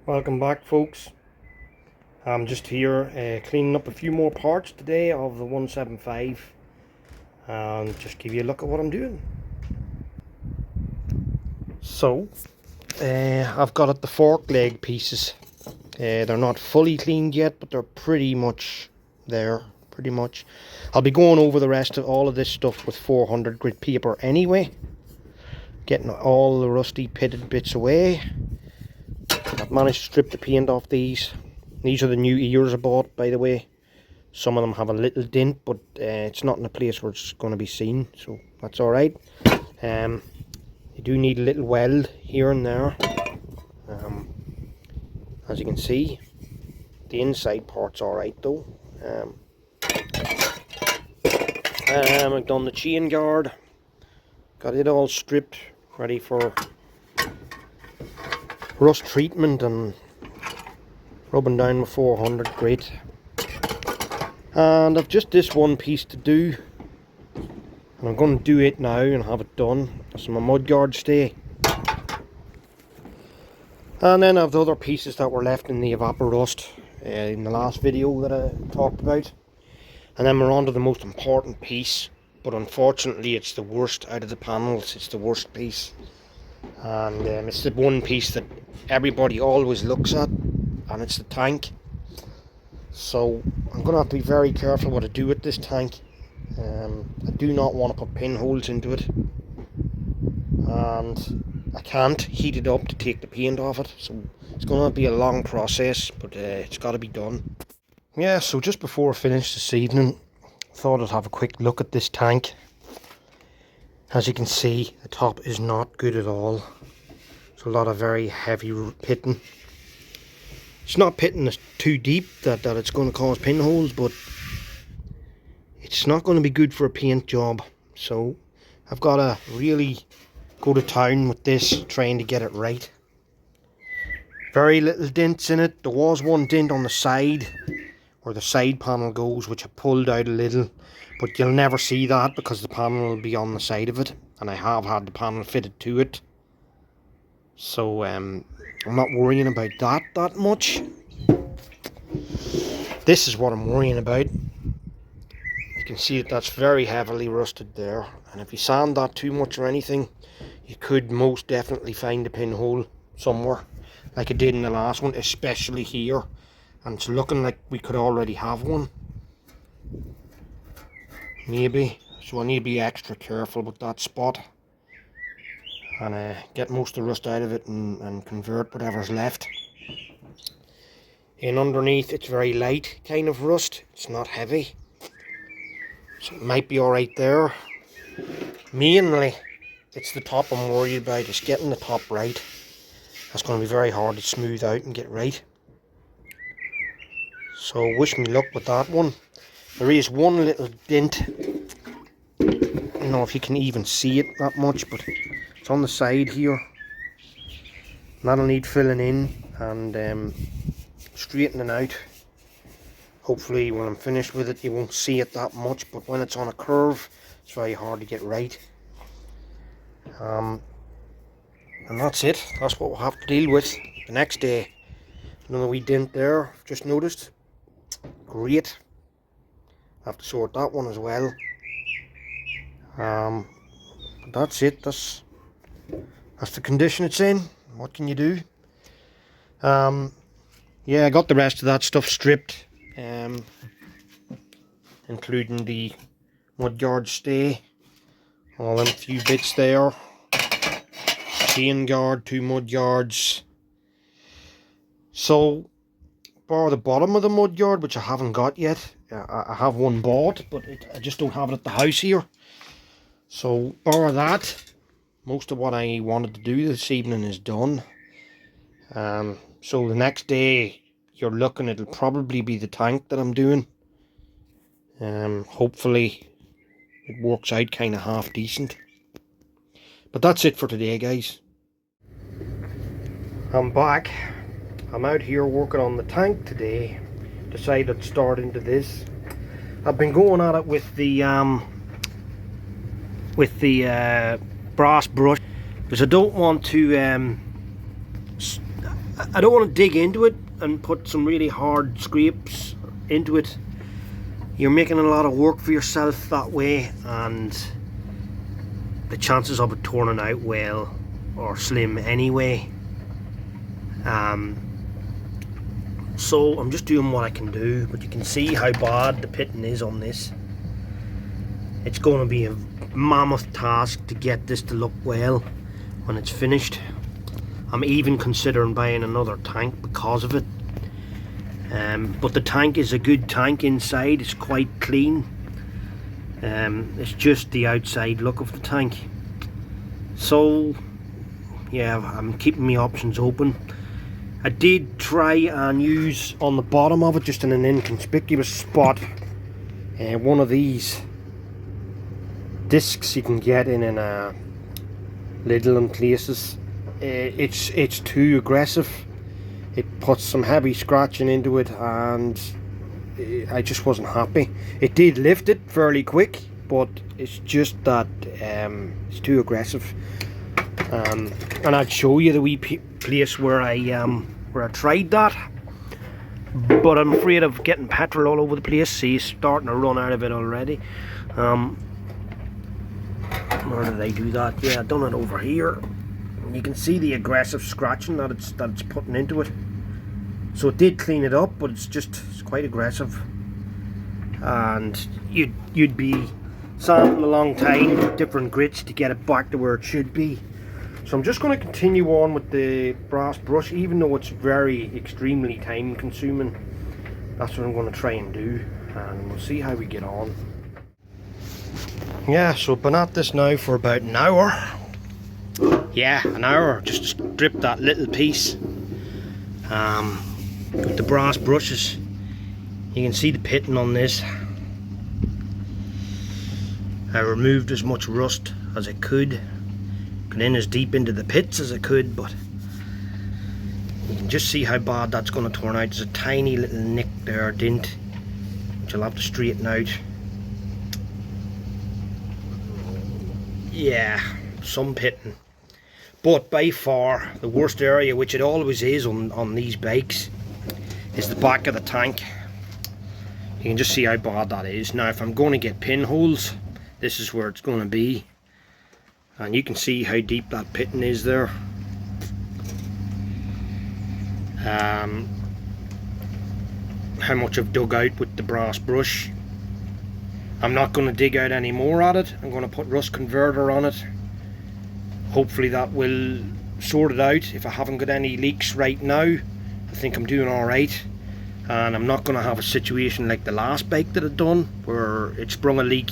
Welcome back, folks. I'm just here cleaning up a few more parts today of the 175 and just give you a look at what I'm doing. So I've got at the fork leg pieces. They're not fully cleaned yet, but they're pretty much there. I'll be going over the rest of all of this stuff with 400 grit paper anyway, getting all the rusty pitted bits away. I've managed to strip the paint off these. These are the new ears I bought, by the way. Some of them have a little dent, but it's not in a place where it's going to be seen, so that's alright. You do need a little weld here and there. As you can see, the inside part's alright though. I've done the chain guard. Got it all stripped, ready for rust treatment and rubbing down with 400 grit. And I've just this one piece to do, and I'm going to do it now and have it done. That's my mudguard stay. And then I have the other pieces that were left in the evaporust in the last video that I talked about. And then we're on to the most important piece, but unfortunately it's the worst out of the panels. It's the worst piece, and it's the one piece that everybody always looks at, and it's the tank. So I'm going to have to be very careful what I do with this tank. I do not want to put pinholes into it, and I can't heat it up to take the paint off it, so it's going to be a long process, but it's got to be done. Yeah, so just before I finish this evening, I thought I'd have a quick look at this tank. As you can see, the top is not good at all. It's a lot of very heavy pitting. It's not pitting too deep that it's going to cause pinholes, but it's not going to be good for a paint job. So I've got to really go to town with this, trying to get it right. Very little dents in it. There was one dent on the side where the side panel goes, which I pulled out a little, but you'll never see that because the panel will be on the side of it, and I have had the panel fitted to it. So I'm not worrying about that much. This is what I'm worrying about. You can see that's very heavily rusted there, and if you sand that too much or anything, you could most definitely find a pinhole somewhere, like I did in the last one, especially here. And it's looking like we could already have one. Maybe. So I need to be extra careful with that spot, and get most of the rust out of it and convert whatever's left. And underneath it's very light kind of rust. It's not heavy. So it might be alright there. Mainly it's the top I'm worried about. It's getting the top right. That's going to be very hard to smooth out and get right. So wish me luck with that one. There is one little dent. I don't know if you can even see it that much, but it's on the side here. That'll need filling in and straightening out. Hopefully when I'm finished with it you won't see it that much, but when it's on a curve it's very hard to get right. And that's it. That's what we'll have to deal with the next day. Another wee dent there, just noticed. Great. I have to sort that one as well. But that's it. That's the condition it's in. What can you do? Yeah, I got the rest of that stuff stripped, including the mudguard stay, all them few bits there, chain guard, 2 mudguards. So bar the bottom of the mudguard, which I haven't got yet. I have one bought, but I just don't have it at the house here. So bar that, most of what I wanted to do this evening is done. So the next day you're looking, it'll probably be the tank that I'm doing. Hopefully it works out kind of half decent. But that's it for today, guys. I'm back. I'm out here working on the tank today. Decided to start into this. I've been going at it with the brass brush because I don't want to I don't want to dig into it and put some really hard scrapes into it. You're making a lot of work for yourself that way, and the chances of it turning out well are slim anyway. So I'm just doing what I can do, but you can see how bad the pitting is on this. It's going to be a mammoth task to get this to look well when it's finished. I'm even considering buying another tank because of it. But the tank is a good tank inside. It's quite clean. It's just the outside look of the tank. So yeah, I'm keeping my options open. I did try and use on the bottom of it, just in an inconspicuous spot, one of these discs you can get in Lidl and places. It's too aggressive. It puts some heavy scratching into it, and I just wasn't happy. It did lift it fairly quick, but it's just that it's too aggressive. And I'd show you the wee place where I tried that, but I'm afraid of getting petrol all over the place. See, starting to run out of it already. Where did I do that? Yeah, I done it over here. You can see the aggressive scratching that it's putting into it. So it did clean it up, but it's quite aggressive, and you'd be sanding a long time with different grits to get it back to where it should be. So I'm just going to continue on with the brass brush, even though it's very extremely time consuming. That's what I'm going to try and do, and we'll see how we get on. Yeah, so I've been at this now for about an hour. Yeah, an hour, just to strip that little piece with the brass brushes. You can see the pitting on this. I removed as much rust as I could. Got in as deep into the pits as I could, but you can just see how bad that's going to turn out. There's a tiny little nick there, dint, which I'll have to straighten out. Yeah, some pitting. But by far the worst area, which it always is on these bikes, is the back of the tank. You can just see how bad that is. Now if I'm going to get pinholes, this is where it's going to be. And you can see how deep that pitting is there. How much I've dug out with the brass brush. I'm not going to dig out any more at it. I'm going to put rust converter on it. Hopefully that will sort it out. If I haven't got any leaks right now, I think I'm doing alright. And I'm not going to have a situation like the last bike that I'd done, where it sprung a leak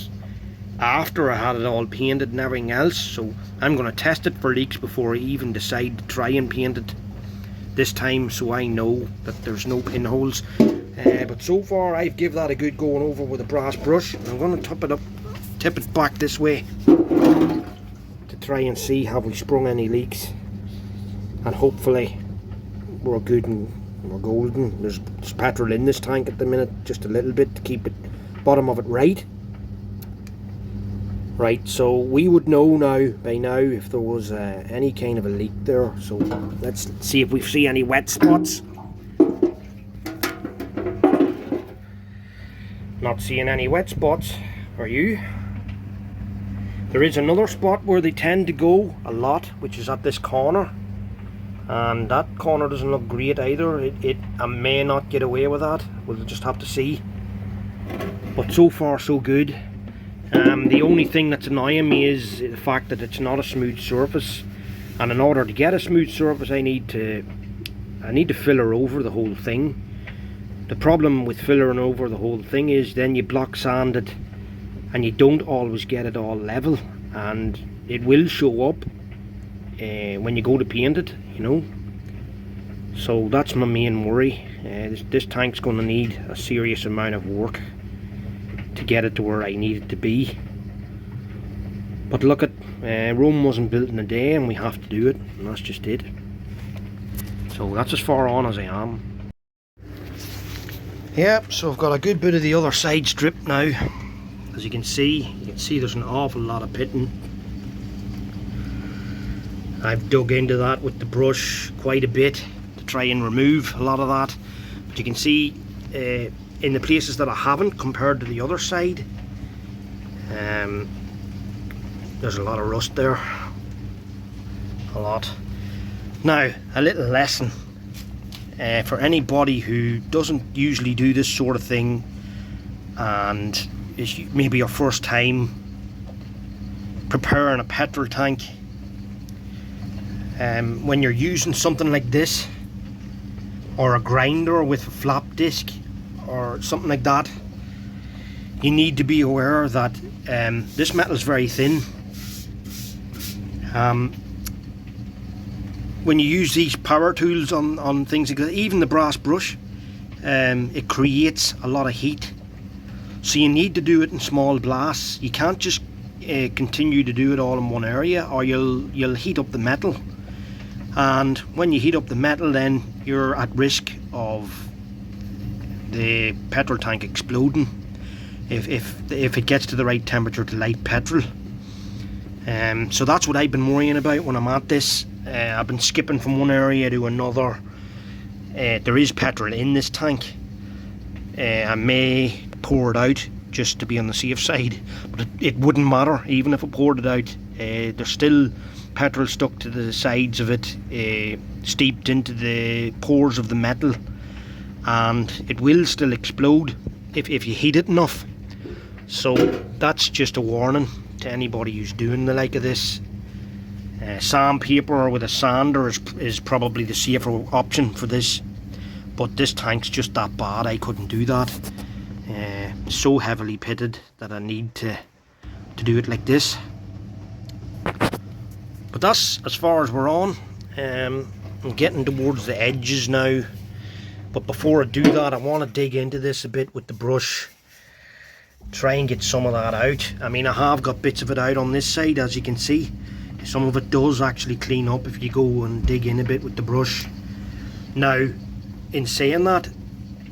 after I had it all painted and everything else. So I'm going to test it for leaks before I even decide to try and paint it this time, so I know that there's no pinholes. But so far I've give that a good going over with a brass brush. I'm going to tip it back this way to try and see have we sprung any leaks, and hopefully we're good and we're golden. There's petrol in this tank at the minute, just a little bit to keep it bottom of it right. Right, so we would know by now if there was any kind of a leak there. So let's see if we see any wet spots. Not seeing any wet spots, are you? There is another spot where they tend to go a lot, which is at this corner, and that corner doesn't look great either. I may not get away with that, we'll just have to see. But so far so good. The only thing that's annoying me is the fact that it's not a smooth surface, and in order to get a smooth surface I need to filler over the whole thing. The problem with fillering over the whole thing is then you block sand it and you don't always get it all level, and it will show up when you go to paint it, you know. So that's my main worry. This tank's going to need a serious amount of work to get it to where I need it to be. But look at Rome wasn't built in a day, and we have to do it, and that's just it. So that's as far on as I am. Yep, so I've got a good bit of the other side stripped now. As you can see there's an awful lot of pitting. I've dug into that with the brush quite a bit to try and remove a lot of that. But you can see in the places that I haven't, compared to the other side, there's a lot of rust there, a lot. Now, a little lesson for anybody who doesn't usually do this sort of thing, and it's maybe your first time preparing a petrol tank. When you're using something like this, or a grinder with a flap disc or something like that, you need to be aware that this metal is very thin. When you use these power tools on things like that, even the brass brush, it creates a lot of heat. So you need to do it in small blasts. You can't just continue to do it all in one area, or you'll heat up the metal. And when you heat up the metal, then you're at risk of the petrol tank exploding if it gets to the right temperature to light petrol. So that's what I've been worrying about when I'm at this. I've been skipping from one area to another. There is petrol in this tank. I may pour it out just to be on the safe side, but it wouldn't matter even if I poured it out. There's still petrol stuck to the sides of it, steeped into the pores of the metal, and it will still explode if you heat it enough. So that's just a warning to anybody who's doing the like of this. Sandpaper with a sander is probably the safer option for this, but this tank's just that bad. I couldn't do that. So heavily pitted that I need to do it like this. But that's as far as we're on. I'm getting towards the edges now, but before I do that, I want to dig into this a bit with the brush, try and get some of that out. I mean, I have got bits of it out on this side, as you can see. Some of it does actually clean up if you go and dig in a bit with the brush. Now, in saying that,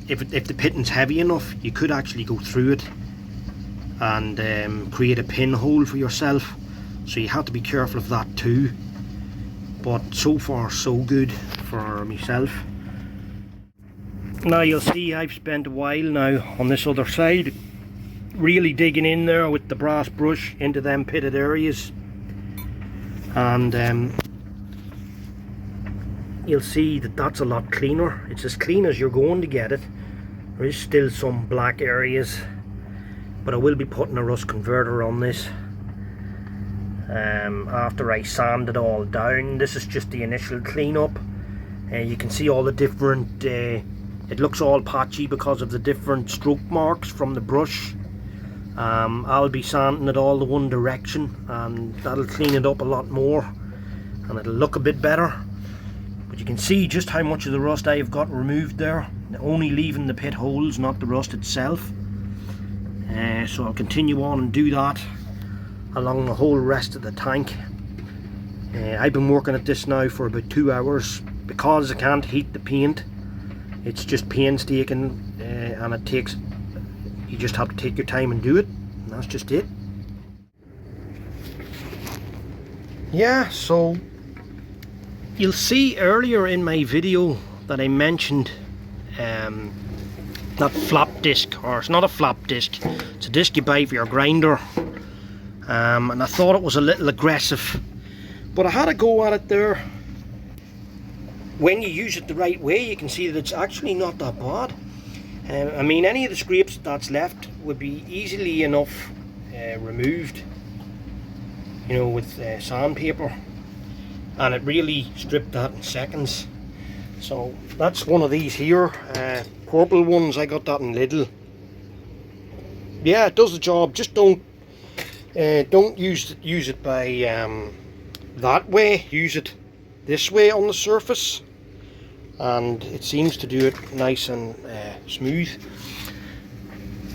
if the pitting's heavy enough, you could actually go through it and create a pinhole for yourself. So you have to be careful of that too. But so far so good for myself. Now you'll see I've spent a while now on this other side, really digging in there with the brass brush into them pitted areas. And you'll see that that's a lot cleaner. It's as clean as you're going to get it. There is still some black areas, but I will be putting a rust converter on this after I sand it all down. This is just the initial cleanup. You can see all the different, it looks all patchy because of the different stroke marks from the brush. I'll be sanding it all the one direction, and that'll clean it up a lot more and it'll look a bit better. But you can see just how much of the rust I have got removed there, only leaving the pit holes, not the rust itself. So I'll continue on and do that along the whole rest of the tank. I've been working at this now for about 2 hours because I can't heat the paint. It's just painstaking, and it takes, you just have to take your time and do it, and that's just it. Yeah, so you'll see earlier in my video that I mentioned that flap disc, or it's not a flap disc, it's a disc you buy for your grinder, and I thought it was a little aggressive, but I had a go at it there. When you use it the right way, you can see that it's actually not that bad. I mean, any of the scrapes that's left would be easily enough removed, you know, with sandpaper, and it really stripped that in seconds. So that's one of these here, purple ones. I got that in Lidl. Yeah, it does the job. Just don't use it by that way. Use it this way on the surface, and it seems to do it nice and smooth.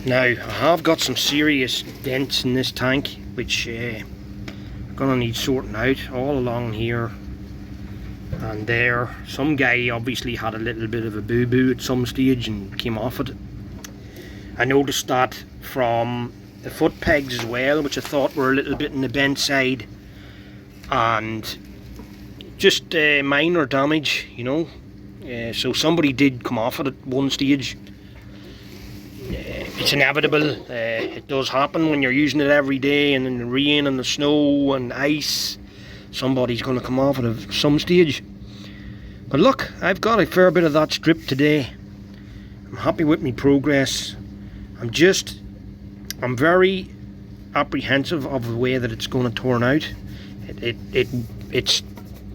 Now I have got some serious dents in this tank, which I'm gonna need sorting out all along here and there. Some guy obviously had a little bit of a boo-boo at some stage and came off it. I noticed that from the foot pegs as well, which I thought were a little bit in the bent side, and just minor damage, you know. So somebody did come off it at one stage. It's inevitable. It does happen when you're using it every day, and in the rain and the snow and ice, somebody's going to come off it at some stage. But look, I've got a fair bit of that stripped today. I'm happy with my progress. I'm very apprehensive of the way that it's going to turn out. It's,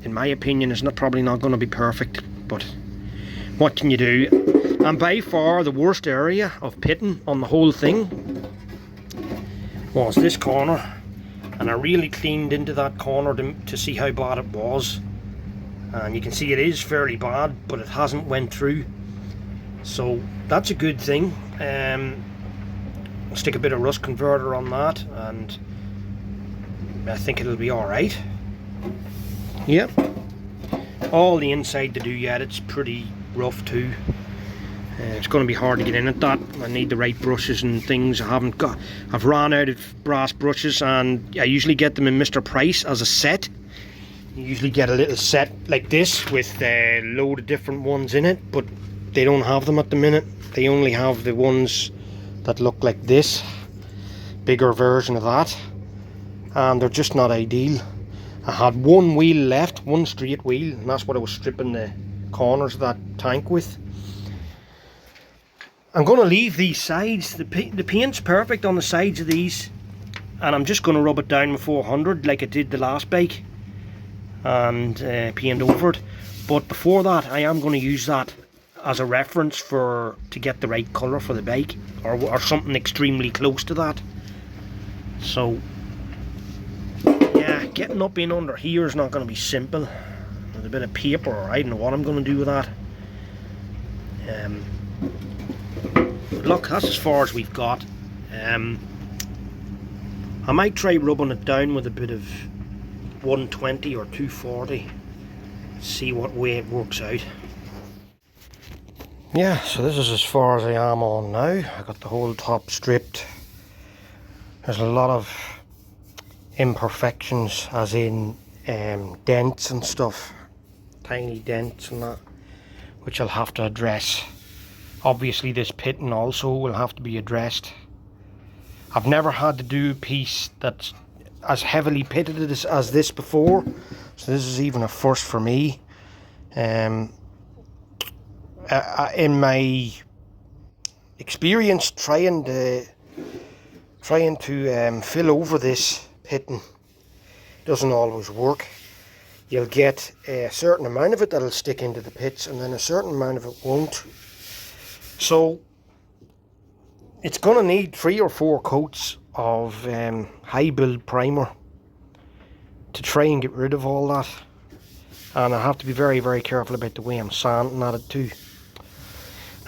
in my opinion, it's probably not going to be perfect, but what can you do? And by far the worst area of pitting on the whole thing was this corner, and I really cleaned into that corner to see how bad it was, and you can see it is fairly bad, but it hasn't went through, so that's a good thing. I'll stick a bit of rust converter on that, and I think it'll be alright. Yep, all the inside to do yet, it's pretty rough too. It's going to be hard to get in at that. I need the right brushes and things. I've ran out of brass brushes, and I usually get them in Mr. Price as a set. You usually get a little set like this with a load of different ones in it, but they don't have them at the minute. They only have the ones that look like this, bigger version of that, and they're just not ideal. I had one wheel left, one straight wheel, and that's what I was stripping the corners of that tank with. I'm going to leave these sides, the paint's perfect on the sides of these, and I'm just going to rub it down with 400 like I did the last bike, and paint over it. But before that, I am going to use that as a reference to get the right colour for the bike, or something extremely close to that. So yeah, getting up in under here is not going to be simple. With a bit of paper, or I don't know what I'm going to do with that. But look, that's as far as we've got. I might try rubbing it down with a bit of 120 or 240, see what way it works out. Yeah, so this is as far as I am on now. I got the whole top stripped. There's a lot of imperfections, as in dents and stuff, tiny dents and that, which I'll have to address. Obviously this pitting also will have to be addressed. I've never had to do a piece that's as heavily pitted as this before, so this is even a first for me. In my experience trying to fill over this pitting, doesn't always work. You'll get a certain amount of it that'll stick into the pits, and then a certain amount of it won't. So it's going to need 3 or 4 coats of high build primer to try and get rid of all that, and I have to be very, very careful about the way I'm sanding at it too.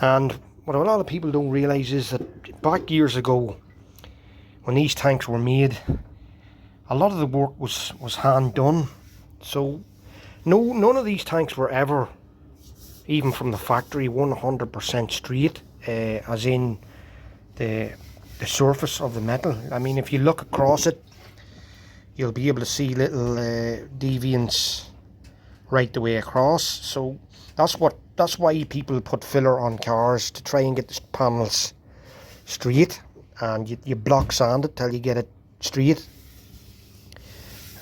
And what a lot of people don't realise is that back years ago, when these tanks were made, a lot of the work was hand done. So none of these tanks were ever, even from the factory, 100% straight, as in the surface of the metal. I mean, if you look across it, you'll be able to see little deviants right the way across. So that's why people put filler on cars, to try and get the panels straight, and you block sand it till you get it straight.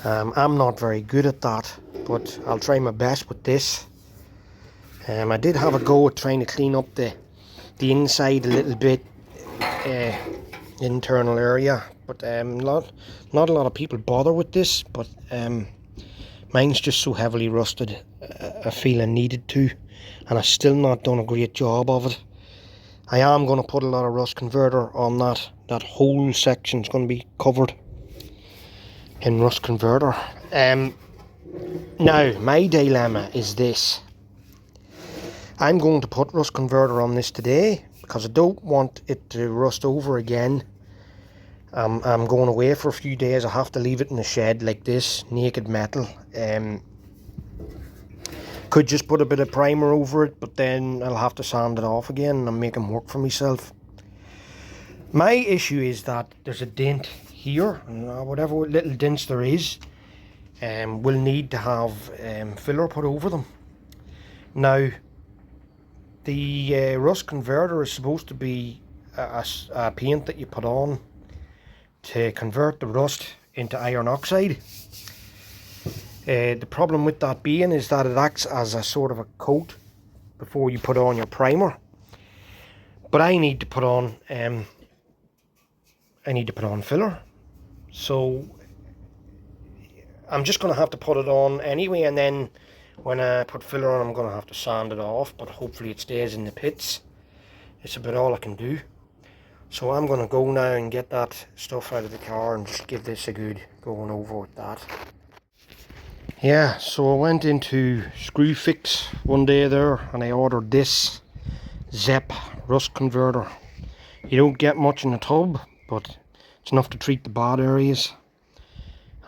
I'm not very good at that, but I'll try my best with this. I did have a go at trying to clean up the inside a little bit, internal area, but not a lot of people bother with this, but mine's just so heavily rusted, I feel I needed to, and I've still not done a great job of it. I am going to put a lot of rust converter on that. That whole section's going to be covered in rust converter. Now, my dilemma is this. I'm going to put rust converter on this today because I don't want it to rust over again. I'm going away for a few days. I have to leave it in the shed like this, naked metal. Could just put a bit of primer over it, but then I'll have to sand it off again, and I'm making work for myself. My issue is that there's a dent here, and whatever little dents there is, will need to have filler put over them. Now, The rust converter is supposed to be a paint that you put on to convert the rust into iron oxide. The problem with that being is that it acts as a sort of a coat before you put on your primer. But I need to put on filler, so I'm just going to have to put it on anyway, and then when I put filler on I'm going to have to sand it off, but hopefully it stays in the pits. It's about all I can do. So I'm going to go now and get that stuff out of the car and just give this a good going over with that. Yeah, so I went into Screwfix one day there and I ordered this ZEP rust converter. You don't get much in the tub, but it's enough to treat the bad areas,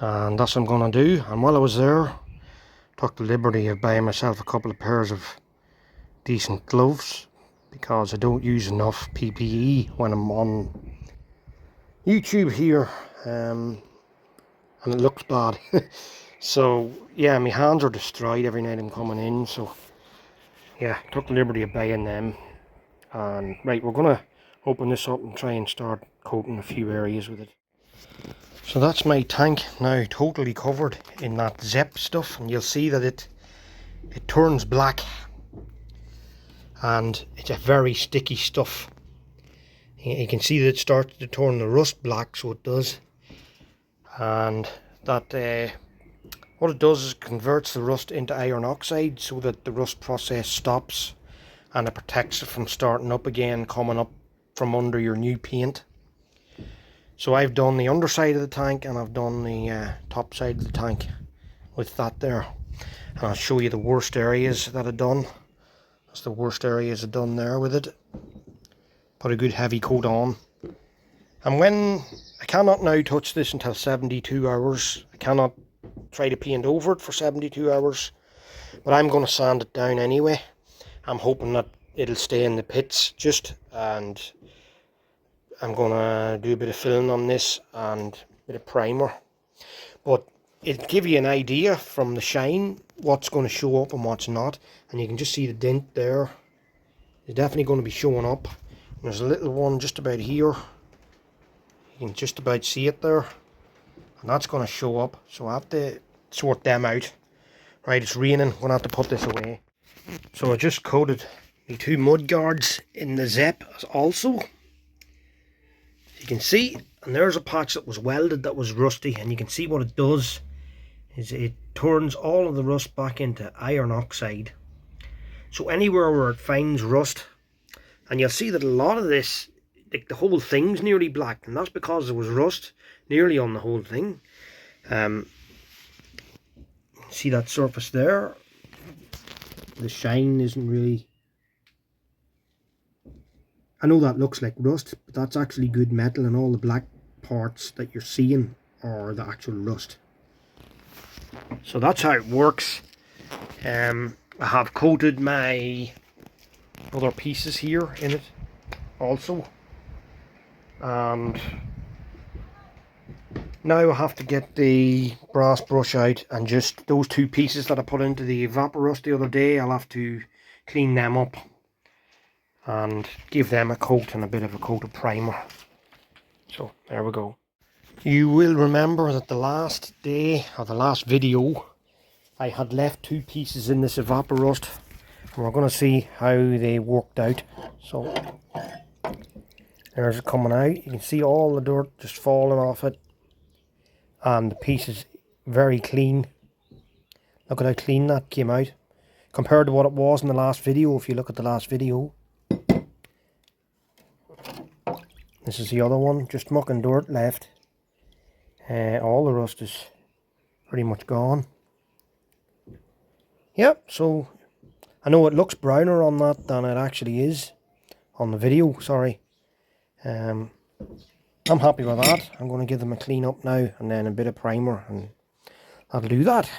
and that's what I'm going to do. And while I was there, took the liberty of buying myself a couple of pairs of decent gloves, because I don't use enough PPE when I'm on YouTube here, and it looks bad. So yeah, my hands are destroyed every night I'm coming in, so yeah, took the liberty of buying them. And right, we're gonna open this up and try and start coating a few areas with it. So that's my tank now totally covered in that ZEP stuff, and you'll see that it turns black, and it's a very sticky stuff. You can see that it starts to turn the rust black, so it does. And that what it does is it converts the rust into iron oxide so that the rust process stops, and it protects it from starting up again, coming up from under your new paint. So I've done the underside of the tank and I've done the top side of the tank with that there. And I'll show you the worst areas that I've done. That's the worst areas I've done there with it. Put a good heavy coat on. And when I cannot now touch this until 72 hours. I cannot try to paint over it for 72 hours. But I'm going to sand it down anyway. I'm hoping that it'll stay in the pits and I'm going to do a bit of filling on this and a bit of primer. But it'll give you an idea from the shine what's going to show up and what's not. And you can just see the dent there. It's definitely going to be showing up. And there's a little one just about here. You can just about see it there. And that's going to show up. So I have to sort them out. Right, it's raining. I'm going to have to put this away. So I just coated the two mud guards in the ZEP also. You can see, and there's a patch that was welded that was rusty, and you can see what it does is it turns all of the rust back into iron oxide. So anywhere where it finds rust, and you'll see that a lot of this, like the whole thing's nearly black, and that's because there was rust nearly on the whole thing. See that surface there? The shine isn't really... I know that looks like rust, but that's actually good metal, and all the black parts that you're seeing are the actual rust. So that's how it works. I have coated my other pieces here in it also. And now I have to get the brass brush out, and just those two pieces that I put into the Evaporust the other day, I'll have to clean them up and give them a coat and a bit of a coat of primer. So there we go. You will remember that the last day, or the last video, I had left two pieces in this Evaporust, and we're going to see how they worked out. So there's it coming out. You can see all the dirt just falling off it, and the piece is very clean. Look at how clean that came out compared to what it was in the last video. If you look at the last video, this is the other one, just muck and dirt left. All the rust is pretty much gone. Yep, so I know it looks browner on that than it actually is on the video, sorry. I'm happy with that. I'm going to give them a clean up now and then a bit of primer, and that'll do that.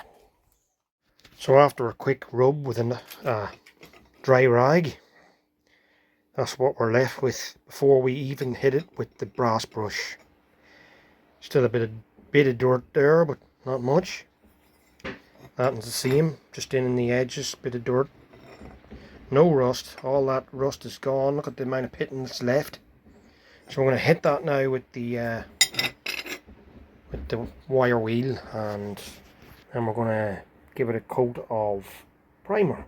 So after a quick rub with a dry rag, that's what we're left with before we even hit it with the brass brush. Still a bit of dirt there, but not much. That's the same, just in the edges, bit of dirt. No rust. All that rust is gone. Look at the amount of pitting that's left. So we're going to hit that now with the wire wheel, and then we're going to give it a coat of primer.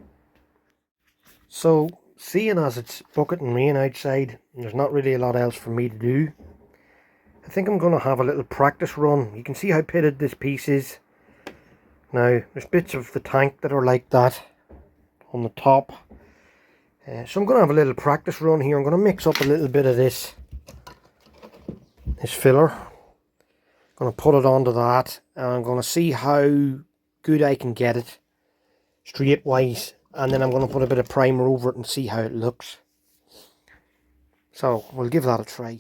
So, seeing as it's bucket and rain outside, and there's not really a lot else for me to do, I think I'm going to have a little practice run. You can see how pitted this piece is. Now, there's bits of the tank that are like that on the top. So I'm going to have a little practice run here. I'm going to mix up a little bit of this filler. I'm going to put it onto that, and I'm going to see how good I can get it straight wise, and then I'm going to put a bit of primer over it and see how it looks. So we'll give that a try.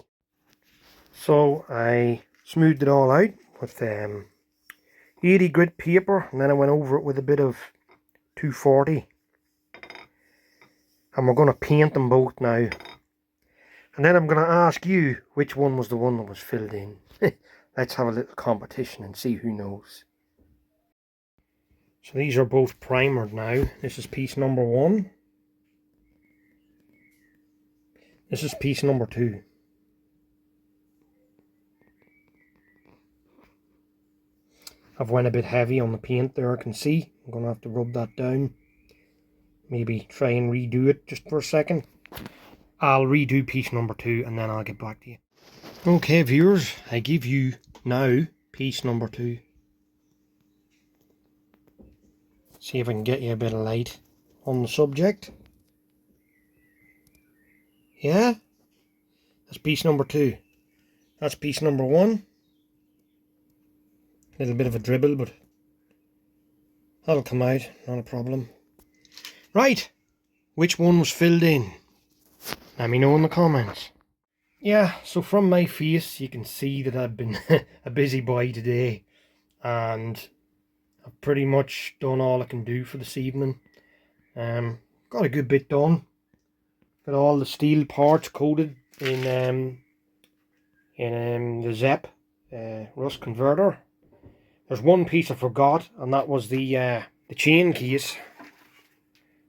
So I smoothed it all out with 80 grit paper, and then I went over it with a bit of 240, and we're going to paint them both now. And then I'm going to ask you which one was the one that was filled in. Let's have a little competition and see who knows. So these are both primered now. This is piece number 1. This is piece number 2. I've went a bit heavy on the paint there, I can see. I'm going to have to rub that down. Maybe try and redo it just for a second. I'll redo piece number 2 and then I'll get back to you. Okay viewers, I give you now piece number 2. See if I can get you a bit of light on the subject. Yeah, that's piece number 2. That's piece number 1. A little bit of a dribble, but that'll come out, not a problem. Right, which one was filled in? Let me know in the comments. Yeah, so from my face you can see that I've been a busy boy today, and I've pretty much done all I can do for this evening. Got a good bit done. Got all the steel parts coated in the ZEP rust converter. There's one piece I forgot, and that was the chain case.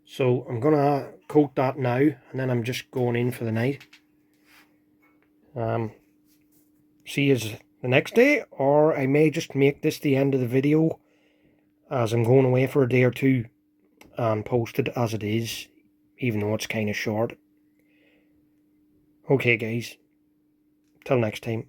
So I'm gonna coat that now, and then I'm just going in for the night. See you the next day, or I may just make this the end of the video, as I'm going away for a day or two, and post it as it is, even though it's kind of short. Okay guys, till next time.